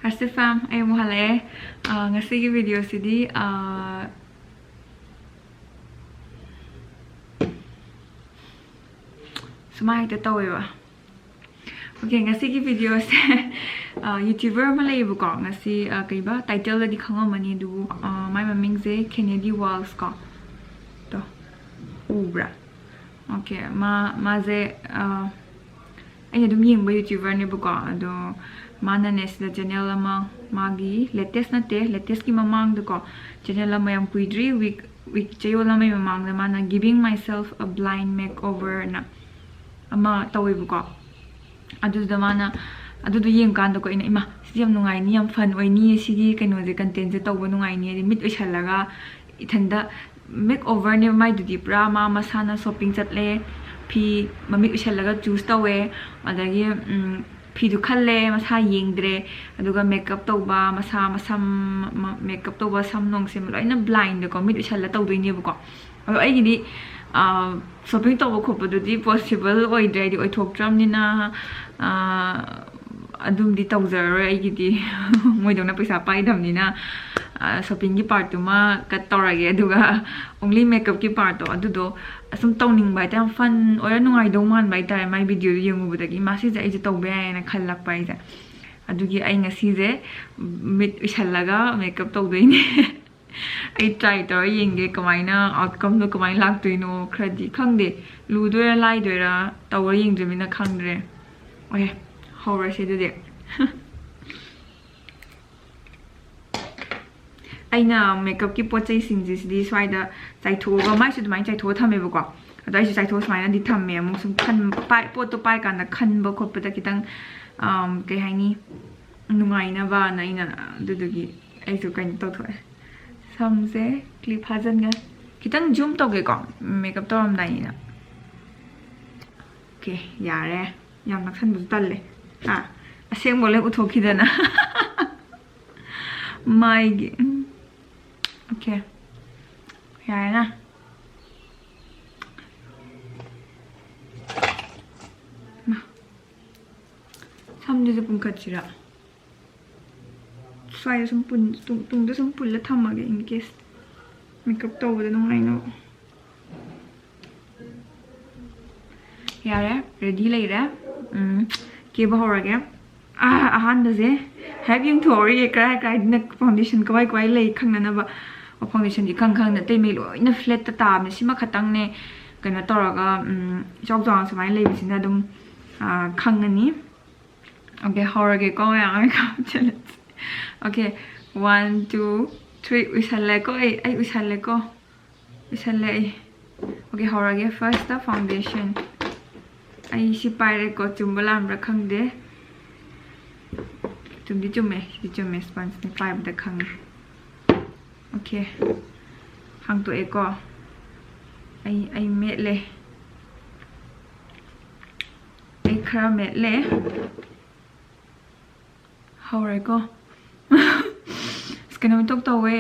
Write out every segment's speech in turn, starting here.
Hasta fam, ay mo hale. Ngasi ki video sidi sumay ta tawi ba. Okay, ngasi ki video se YouTuber malay bu ko ngasi kay ba title la di khanga mani du my maming se Kennedy Walls ko. To. Ubra. Okay, ma ze ay dum ying ba YouTuber ni bu ko do mana nes la channel ama magi latest na te latest ki mamang do ko channel ama yang puidri week chayo la may mamang na mana giving myself a blind makeover na ama tawi bu ko adu da mana adu do yeng kan do ko ina ima siyam nungai ni yam fun oi ni sigi kaino je content je taw nungai ni mit uishalaga ithanda makeover ne mai du di pra ma masana shopping chatle phi mamit uishalaga choose tawe adagi 피도 칼레 마사 잉드레 아두가 메이크업 떠봐 마사 메이크업 떠봐 삼농심 로이나 블라인드 거 미드 샬라 떠도이네부거 아이기디 쇼핑 떠보 코보도디 possible 오이드레디 오이톡트람니나 adumdi tawzar aigidi moidona paisa paidamnina shopping ki part tuma kat torage aduga only makeup ki part to adudo asum tawning bai tam fun ora nungai do man bai tai mai video yengu budagi masi ja ije tawbe na khallak pai ja adugi ai ngasi je mit ushalaga makeup tawdoini ai try to yenge kamaina outcome do kamai lak tuino khradi khangde ludoira lai doira tawra yengjemina khangdre okay how rush it did aina makeup ki pochai singjis di swaida chai thoga mai su mai chai tho thame ba ko adai su chai tho smaina di thamme amu sum khan pai pot to pai kan da khan ba khop da kitang kai haini nungai na ba na ina dudugi ai su kan to thoi samse clip hajan ga kitang zoom to ge ko makeup to ram dai na okay yare yam naksan bu talle aseng boleh uthoki dana my okay ya na samje pun kachira swai sampun tung de sampul la thamage in case makeup to wada nong aino yare ready laira kebi horage ahan da je have you thori krai na foundation kwai lei khangna na ba foundation ji khang na te me lo ina flat ta ta me sima khatang ne kana toraga chok jang samai lei bisina dum khangani okay horage ko ya okay 1 2 3 uisale ko ai uisale ko uisale okay horage first the foundation ai si paire ko chumbalam ra khangde chumdi chumme sponge ni five da khang okay hang to e ko ai met le ai khara met le how ra ko skin mi tok to we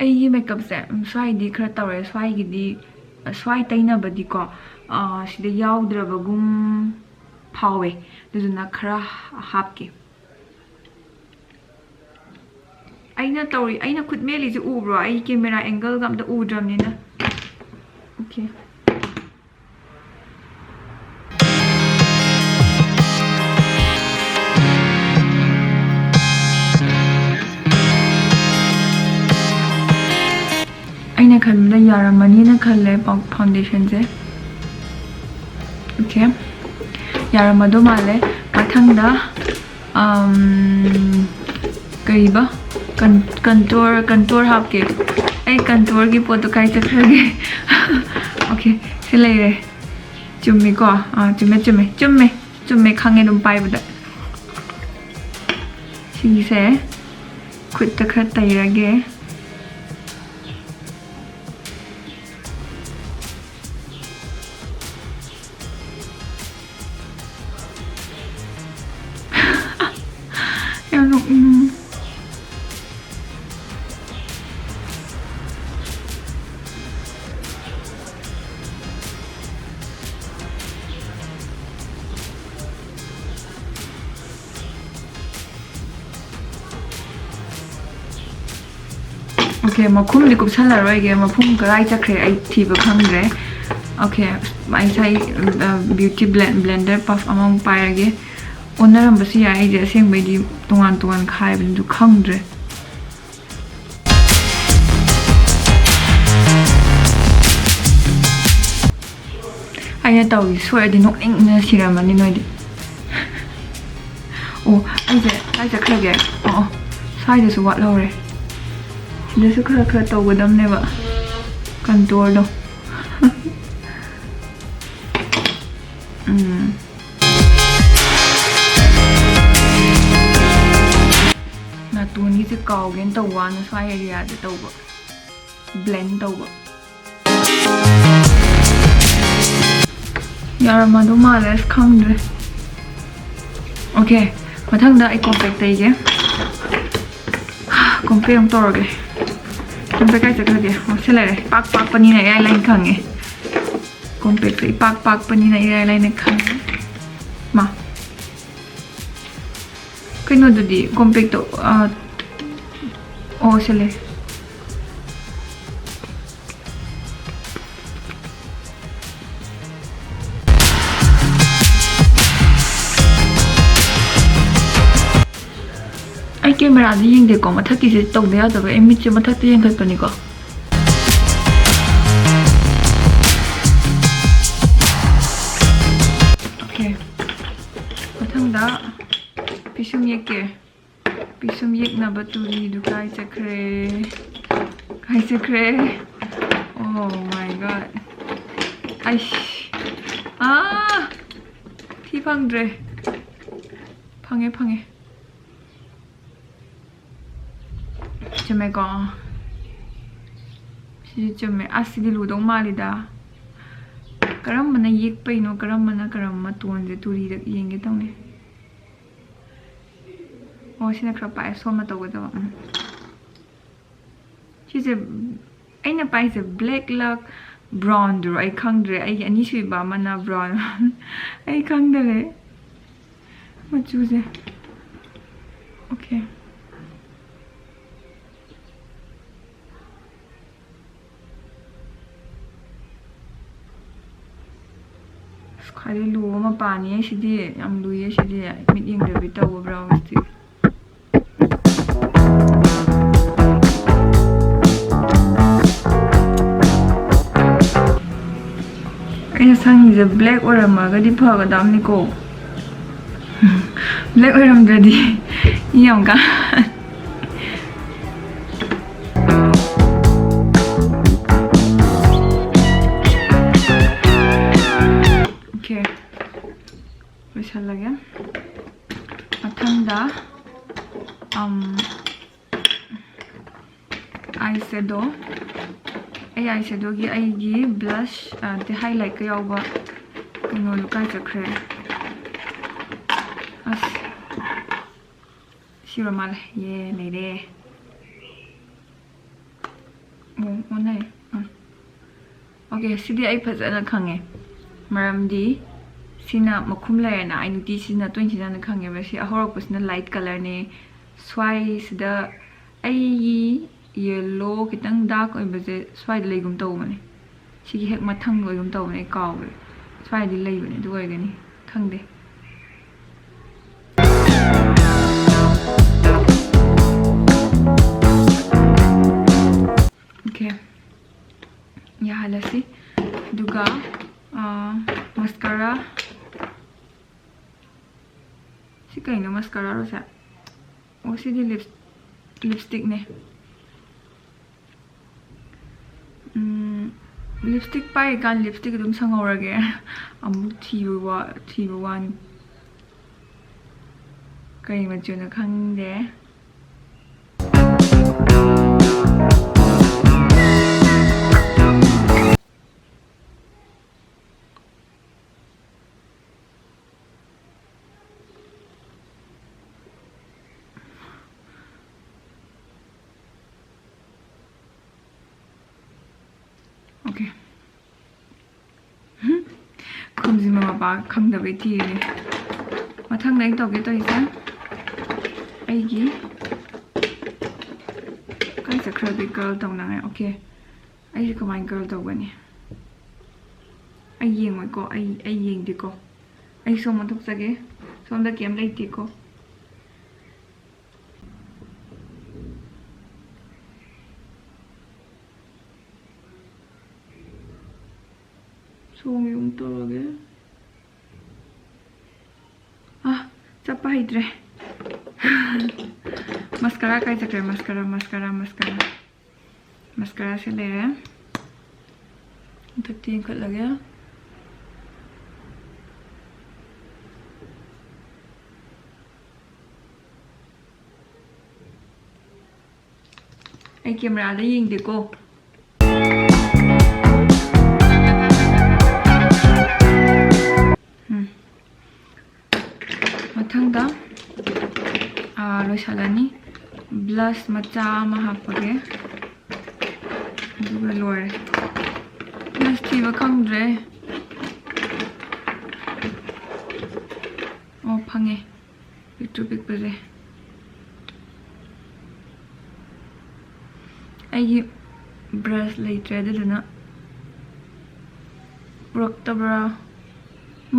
ai makeup se swai di khara tawre swai gi di swai taina badi ko sida yaudra bagum phawe duduna khara hapke aina tawri aina khut meli ji ubro ai camera angle gam da udram ni na okay aina khalna yaramani na khalle foundation je okay yaramado male mathangda kaiba contour hapke ai contour ki photo kai chakhage okay silai re chummi ko chumme khange dum pai bada si se khut ta khat tairage Okay, makhum di kupsallaroi ge mafum karai chakre ai thiba khangre. Okay, I say beauty blender puff among pairage. Onaram basi ai je seng bai di tuan khai bin du khangre. Ai tau i so di nok ning na siramani noi di. Oh, ai chakre ge. Oh, sai de su wat lore. This is khara khara tau gadam ne ba. Contour do. Na tu ni se kau gen tau wan sai area de tau ba. Blend tau ba. Yarama do males khangre. Okay, mathang da ai compact tai ge. Compact ang tor ge. Compact kai chakra ge. Se le pak pani na ai line khang ge. Compact ai pak pani na ai line khang. Ma. Kai no do di compact to se le. Ai camera di yeng de ko mathak ki se tok de ya da ba emi che mathak te yeng khat pani ko. Okay. Mathang da pisum yek ke. Pisum yek na ba tu ri du kai chakre. Kai chakre. Oh my god. Ai. Thi phangre. Phange. Chame ko. Si chame asidi ludong malida. Karam mana yek pai no karam ma tuan je turi da yenge tawne. Oh sina khra pai so ma taw da. She je aina pai je black luck brown do ai khangdre ai ani sui ba mana brown. Ai khangdre. Ma choose. Okay. Khari lu ma pani sidi am lu ye sidi mit ing de bita wo brown sti ai sang is black or ma ga di pha ga dam ni ko black or am ready yam ka uisillaga mathanda eyeshadow gi ai gi blush the highlight ka yawa no lu kai chakre as siro mal ye nei de mo nei okay sidi ai phajana khange maram di sina makhum la na ai nuti sina toin sina na khange ba si ahorok pusna light color ne swai sida ai yellow kitang dark oi baje swai lei gum taw mane si hek mathang oi gum taw ne kaw swai di lei bane du oi gani khangde okay ya halasi duga mascara si kaino mascara ro sa o si di lipstick ne lipstick pai kan lipstick dum sangorage amu thiwa wan kai ma chuna khangde okay kumzi mama ba khangda be ti ne mathang nai to ge to isa ai gi kai sakra bi girl tong na okay ai ko mai girl tong gani ai yeng moi ko ai yeng di ko ai som ma thok sage som da kem lai ti ko som yung to lage chapa hidre mascara kai sakre mascara se le re तो 3 cut लगे ai cameraได้ยิงดิโก้मथंगदा लोइसालानी blush मचा मा हापगे दुगा लोरे blush थीबा खंगद्रे ओ fungi picture pick बजे I brush लेट्रे दना ब्रक्तब्रा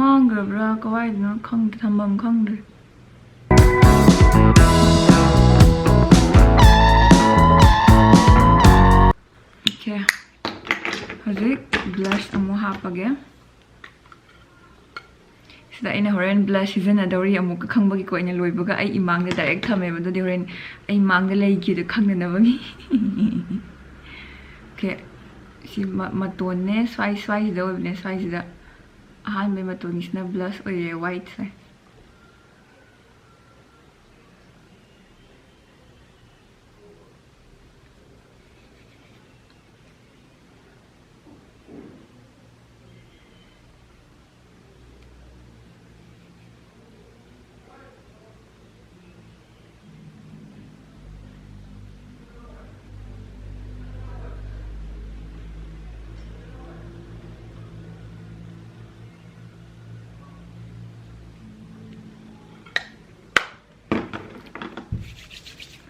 मांग्रब्रा कवाइदना खंग थंबम खंगद्रे okay हजिक blush अमु हापगे सिदा इन होरेन blush season Adauri अमुक खंगबगी को इन लोइबगा आई इमांग दे डायरेक्ट थमे बदो दे होरेन आई मांग दे लेगी दे खंगनबगी ओके सी मतोने स्वाई स्वाई दो ने स्वाई सिदा हां में मतोनिसना ब्लश ओये व्हाइट से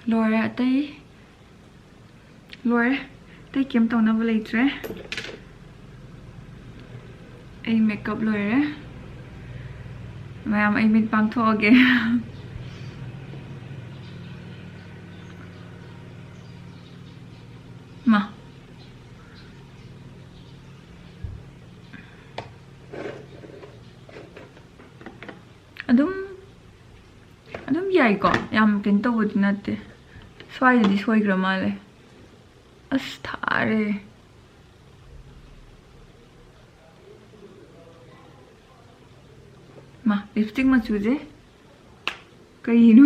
लोरे अतई केम तौना लेट्रे आई मेकअप लोरे मैम आई मिट पांगथोगे मा अदुम याई को याम केन तौबदि नते स्वाइदि सोइग्र माले अस थारे मा लिपस्टिक मचुजे कहिनु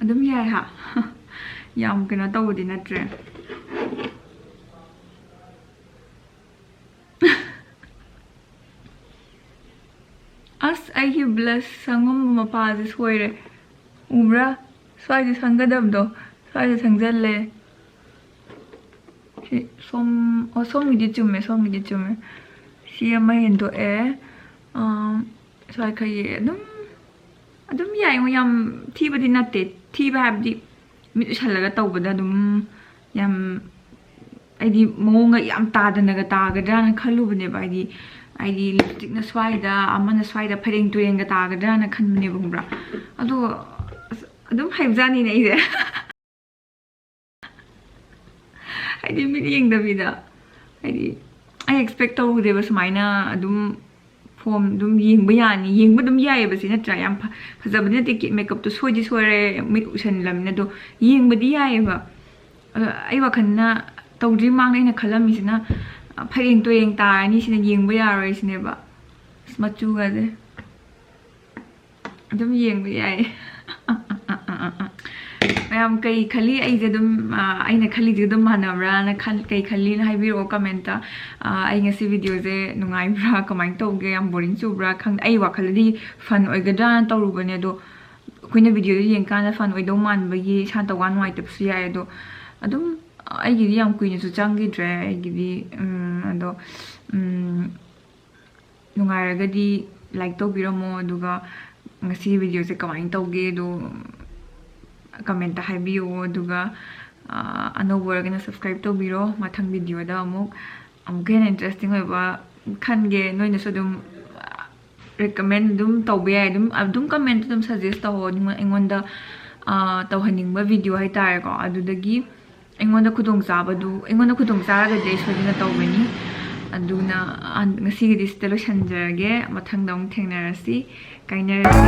अदुम याय हा याम केना तौबदि नत्रे अस आई ब्लश संगम मपाजे सोइरे उब्रा स्वाइदि संगदबदो स्वाइदि संगजले सोमगिदि चुमे सी अमा हेंदो ए स्वाइ खये अदुम याय याम थीबदि नते थीबा हाबदि मिट छलगा तौबदा अदुम याम आइदि मोंगा याम तादनगा तागद्राना खलुबनेबा आइदि लिपस्टिक न स्वाइदा अमना स्वाइदा फरेंग तुरेंगा तागद्राना खनबने बुंब्रा अदो अदुम हाइबजानी ने इजे आइदि मिट येंगदबिदा आइदि आई एक्सपेक्ट तौदेबा समाइना अदुम फॉर्म दुम येंगबा यानी येंगबा दुम यायबसि नत्रा याम फजबने ते मेकअप तो सोइदि सोरे मिट उसन लमने दो येंगबदि यायबा आई वखन्ना तौद्रि मांगैना खलमिसिना फरेंग तो येंग तारनी सिना येंगबा यारोय सिनेबा मचुगादे दुम येंगबा याय मैम कई खली आइजे दुम आइना खली जे दुम मानबरा ना कई खली ना हाइबिरो कमेंट आई ngasi वीडियो जे नुंगाइब्रा कमाइन तौगे याम बोरिंग चुब्रा खंग आई वाखलदि फन ओइगद्रा तौरुबने दो ꯑꯩꯈꯣꯏꯅ ꯚꯤꯗꯤꯑꯣꯗꯣ ꯌꯦꯡꯀꯥꯟꯗ ꯐꯟ ꯑꯣꯏꯗꯧ ꯃꯥꯟꯕꯒꯤ ꯏꯁꯥ ꯇꯧꯀꯥꯟ ꯅꯨꯡꯉꯥꯏꯇꯕꯁꯨ ꯌꯥꯏ ꯑꯗꯣ ꯑꯗꯨꯝ ꯑꯩꯒꯤꯗꯤ ꯌꯥꯝ ꯀꯨꯏꯅꯁꯨ ꯆꯪꯈꯤꯗ꯭ꯔꯦ ꯑꯩꯒꯤꯗꯤ ꯑꯗꯣ ꯅꯨꯡꯉꯥꯏꯔꯒꯗꯤ ꯂꯥꯏꯛ ꯇꯧꯕꯤꯔꯝꯃꯣ ꯑꯗꯨꯒ ꯉꯁꯤꯒꯤ ꯚꯤꯗꯤꯑꯣꯁꯦ ꯀꯃꯥꯏꯅ ꯇꯧꯒꯦꯗꯣ ꯀꯃꯦꯟꯇ ꯍꯥꯏꯕꯤꯌꯣ ꯑꯗꯨꯒ ꯑꯅꯧꯕ ꯑꯣꯏꯔꯒꯅ ꯁꯕꯁꯀ꯭ꯔꯥꯏꯕ ꯇꯧꯕꯤꯔꯣ ꯃꯊꯪ ꯚꯤꯗꯤꯑꯣꯗ ꯑꯃꯨꯛꯀ ꯍꯦꯟꯅ ꯏꯟꯇꯔꯦꯁꯇꯤꯡ ꯑꯣꯏꯕ ꯈꯟꯒꯦ ꯅꯣꯏꯅꯁꯨ ꯑꯗꯨꯝ ꯔꯤꯀꯃꯦꯟ ꯑꯗꯨꯝ ꯇꯧꯕ ꯌꯥꯏ ꯑꯗꯨꯝ ꯀꯃꯦꯟꯇ ꯑꯗꯨꯝ ꯁꯖꯦꯁ ꯇꯧꯑꯣ ꯑꯩꯉꯣꯟꯗ ꯇꯧꯍꯟꯅꯤꯡꯕ ꯚꯤꯗꯤꯑꯣ ꯍꯥꯏꯇꯥꯔꯦꯀꯣ ꯑꯗꯨꯗꯒꯤ ꯑꯩꯉꯣꯟꯗ ꯈꯨꯗꯣꯡꯆꯥꯔꯒꯗꯤ ꯑꯩ ꯁꯣꯏꯗꯅ ꯇꯧꯒꯅꯤ ꯑꯗꯨꯅ ꯉꯁꯤꯒꯤꯗꯤ ꯁꯤꯗ ꯂꯣꯏꯁꯟꯖꯔꯒꯦ ꯃꯊꯪꯗ ꯑꯃꯨꯛ ꯊꯦꯡꯅꯔꯁꯤ ꯀꯥꯏꯅꯔꯁꯤ